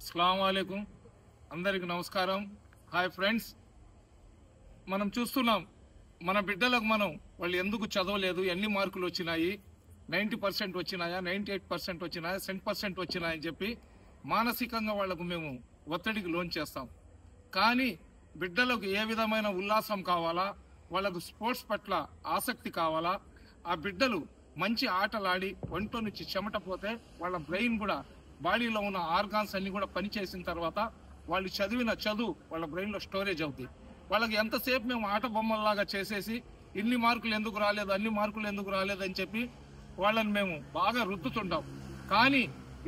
అస్సలాముఅలైకుం అందరికి నమస్కారం. Hi friends, మనం చూస్తున్నాం మన బిడ్డలకు వాళ్ళు ఎందుకు చదవలేదు, ఎన్ని మార్కులు వచ్చినాయి, 90% వచ్చినాయా, 98% వచ్చినాయా, 100% వచ్చినాయని చెప్పి మానసికంగా వాళ్లకు మేము ఒత్తిడికి లోన్ చేస్తాం. కానీ బిడ్డలకు ఏ విధమైన ఉల్లాసం కావాలా, వాళ్ళకు స్పోర్ట్స్ పట్ల ఆసక్తి కావాలా, ఆ బిడ్డలు మంచి ఆటలాడి ఒంట్లో నుంచి చెమట పోతే వాళ్ళ బ్రెయిన్ కూడా, బాడీలో ఉన్న ఆర్గాన్స్ అన్ని కూడా పనిచేసిన తర్వాత వాళ్ళు చదివిన చదువు వాళ్ళ బ్రెయిన్లో స్టోరేజ్ అవుతుంది. వాళ్ళకి ఎంతసేపు మేము ఆట బొమ్మల్లాగా చేసేసి ఇన్ని మార్కులు ఎందుకు రాలేదు, అన్ని మార్కులు ఎందుకు రాలేదని చెప్పి వాళ్ళని మేము బాగా రుద్దుతుంటాం. కానీ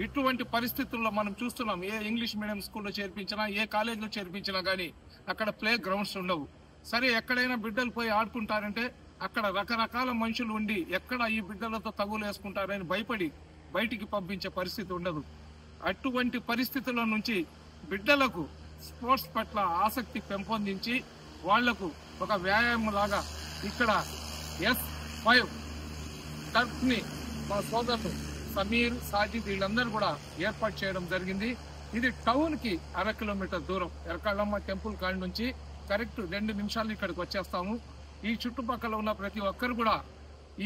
ఇటువంటి పరిస్థితుల్లో మనం చూస్తున్నాం, ఏ ఇంగ్లీష్ మీడియం స్కూల్లో చేర్పించినా, ఏ కాలేజీలో చేర్పించినా కానీ అక్కడ ప్లే గ్రౌండ్స్ ఉండవు. సరే, ఎక్కడైనా బిడ్డలు పోయి ఆడుకుంటారంటే అక్కడ రకరకాల మనుషులు ఉండి ఎక్కడ ఈ బిడ్డలతో తగులు వేసుకుంటారని భయపడి బయటికి పంపించే పరిస్థితి ఉండదు. అటువంటి పరిస్థితుల నుంచి బిడ్డలకు స్పోర్ట్స్ పట్ల ఆసక్తి పెంపొందించి వాళ్లకు ఒక వ్యాయామం లాగా ఇక్కడ S5 టర్ఫ్ ని మా సోదరులు సమీర్, సాజిద్ వీళ్ళందరూ కూడా ఏర్పాటు చేయడం జరిగింది. ఇది టౌన్ కి 1/2 కిలోమీటర్ దూరం. ఎరకాళ్ళమ్మ టెంపుల్ కాడి నుంచి కరెక్ట్ 2 నిమిషాలు ఇక్కడికి వచ్చేస్తాము. ఈ చుట్టుపక్కల ఉన్న ప్రతి ఒక్కరు కూడా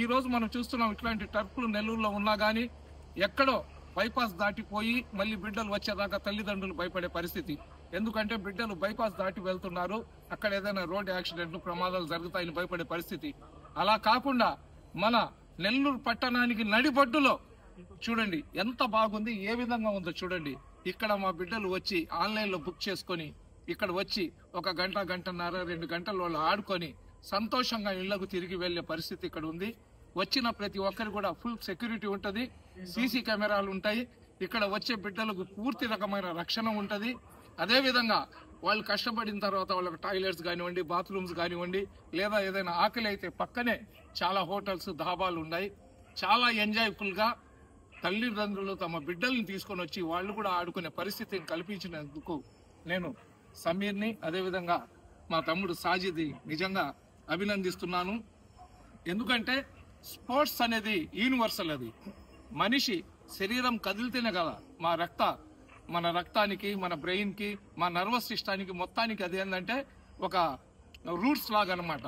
ఈ రోజు మనం చూస్తున్నాం, ఇట్లాంటి టర్ఫ్లు నెల్లూరులో ఉన్నా కానీ ఎక్కడో బైపాస్ దాటిపోయి మళ్ళీ బిడ్డలు వచ్చేదాకా తల్లిదండ్రులు భయపడే పరిస్థితి. ఎందుకంటే బిడ్డలు బైపాస్ దాటి వెళ్తున్నారు, అక్కడ ఏదైనా రోడ్ యాక్సిడెంట్లు, ప్రమాదాలు జరుగుతాయని భయపడే పరిస్థితి. అలా కాకుండా మన నెల్లూరు పట్టణానికి నడిబొడ్డులో చూడండి ఎంత బాగుంది, ఏ విధంగా ఉందో చూడండి. ఇక్కడ మా బిడ్డలు వచ్చి ఆన్లైన్లో బుక్ చేసుకొని ఇక్కడ వచ్చి 1 గంట, గంటన్నర, 2 గంటలు వాళ్ళు ఆడుకొని సంతోషంగా ఇళ్లకు తిరిగి వెళ్లే పరిస్థితి ఇక్కడ ఉంది. వచ్చిన ప్రతి ఒక్కరు కూడా ఫుల్ సెక్యూరిటీ ఉంటుంది, సీసీ కెమెరాలు ఉంటాయి. ఇక్కడ వచ్చే బిడ్డలకు పూర్తి రకమైన రక్షణ ఉంటుంది. అదేవిధంగా వాళ్ళు కష్టపడిన తర్వాత వాళ్ళకి టాయిలెట్స్ కానివ్వండి, బాత్రూమ్స్ కానివ్వండి, లేదా ఏదైనా ఆకలి అయితే పక్కనే చాలా హోటల్స్, ధాబాలు ఉన్నాయి. చాలా ఎంజాయ్ఫుల్గా తల్లిదండ్రులు తమ బిడ్డల్ని తీసుకొని వచ్చి వాళ్ళు కూడా ఆడుకునే పరిస్థితిని కల్పించినందుకు నేను సమీర్ని, అదేవిధంగా మా తమ్ముడు సాజిద్ని నిజంగా అభినందిస్తున్నాను. ఎందుకంటే స్పోర్ట్స్ అనేది యూనివర్సల్. అది మనిషి శరీరం కదిలితేనే కదా మన రక్తానికి, మన బ్రెయిన్కి, మన నర్వస్ సిస్టానికి మొత్తానికి అది ఏంటంటే ఒక రూట్స్ లాగా అనమాట.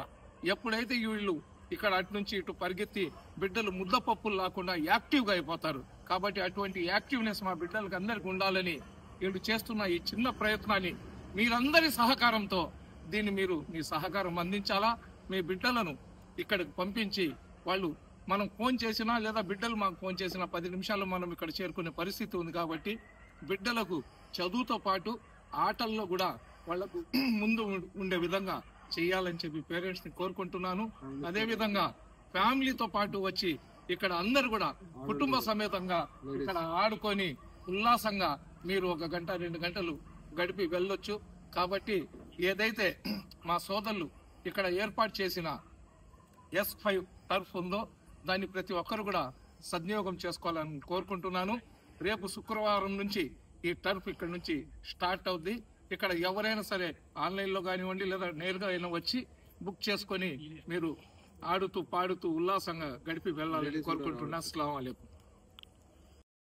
ఎప్పుడైతే వీళ్ళు ఇక్కడ అటు నుంచి ఇటు పరిగెత్తి బిడ్డలు ముద్దపప్పులు లేకుండా యాక్టివ్గా అయిపోతారు. కాబట్టి అటువంటి యాక్టివ్నెస్ మా బిడ్డలకు అందరికి ఉండాలని వీళ్ళు చేస్తున్న ఈ చిన్న ప్రయత్నాన్ని మీరందరి సహకారంతో దీన్ని మీరు మీ సహకారం అందించాలా. మీ బిడ్డలను ఇక్కడికి పంపించి వాళ్ళు మనం ఫోన్ చేసినా లేదా బిడ్డలు మాకు ఫోన్ చేసినా 10 నిమిషాల్లో మనం ఇక్కడ చేరుకునే పరిస్థితి ఉంది. కాబట్టి బిడ్డలకు చదువుతో పాటు ఆటల్లో కూడా వాళ్లకు ముందు ఉండే విధంగా చేయాలని చెప్పి పేరెంట్స్ని కోరుకుంటున్నాను. అదేవిధంగా ఫ్యామిలీతో పాటు వచ్చి ఇక్కడ అందరు కూడా కుటుంబ సమేతంగా ఇక్కడ ఆడుకొని ఉల్లాసంగా మీరు 1 గంట, 2 గంటలు గడిపి వెళ్ళొచ్చు. కాబట్టి ఏదైతే మా సోదరులు ఇక్కడ ఏర్పాటు చేసిన S5 టర్ఫ్ ఉందో దాన్ని ప్రతి ఒక్కరు కూడా సద్వినియోగం చేసుకోవాలని కోరుకుంటున్నాను. రేపు శుక్రవారం నుంచి ఈ టర్ఫ్ ఇక్కడ నుంచి స్టార్ట్ అవుద్ది. ఇక్కడ ఎవరైనా సరే ఆన్లైన్లో కానివ్వండి లేదా నేరుగా అయినా వచ్చి బుక్ చేసుకొని మీరు ఆడుతూ పాడుతూ ఉల్లాసంగా గడిపి వెళ్ళాలని కోరుకుంటున్నాను. అస్సలాము అలైకుం.